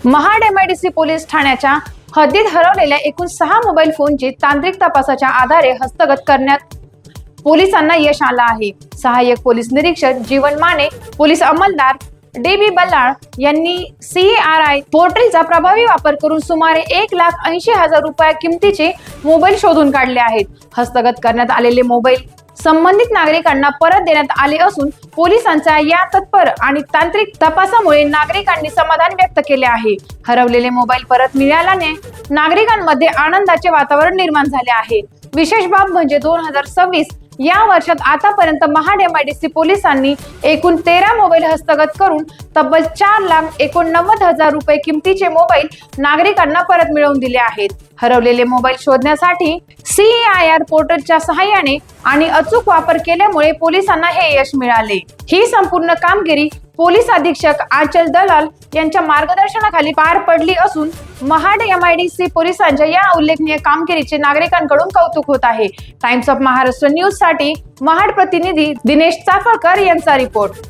Mahad MIDC police ठाण्याच्या हद्दीत हरवलेल्या एकूण 6 मोबाईल फोनची तांत्रिक तपासाच्या आधारे हस्तगत करण्यात पोलिसांना यश आलं आहे। सहाय्यक पोलीस निरीक्षक जीवन माने, पोलीस अंमलदार DB बल्लाळ यांनी CARI पोर्टलचा प्रभावी वापर करून सुमारे 1,80,000 रुपये किमतीचे मोबाईल शोधून काढले आहेत। हस्तगत करण्यात आलेले मोबाईल संबंधित नागरिकांना परत देण्यात आले असून पोलिसांच्या या तत्पर आणि तांत्रिक तपासामुळे नागरिकांनी समाधान व्यक्त केले आहे। हरवलेले मोबाईल परत मिळाल्याने नागरिकांमध्ये आनंदाचे वातावरण निर्माण झाले आहे। विशेष बाब म्हणजे 2026 या वर्षात आतापर्यंत महाड MIDC पोलिसांनी एकूण 13 मोबाईल हस्तगत करून तब्बल 4,89,000 रुपये किमतीचे मोबाईल नागरिकांना परत मिळवून दिले आहेत। हरवलेले मोबाईल शोधण्यासाठी CARI पोर्टलच्या सहाय्याने आणि अचूक वापर केल्यामुळे पोलिसांना हे यश मिळाले। ही संपूर्ण कामगिरी पोलीस अधीक्षक आंचल दलाल यांच्या मार्गदर्शनाखाली पार पडली असून महाड MIDC पोलिसांच्या या उल्लेखनीय कामगिरीचे नागरिकांकडून कौतुक होत आहे। टाइम्स ऑफ महाराष्ट्र न्यूज साठी महाड प्रतिनिधी दिनेश चाफळकर यांचा रिपोर्ट।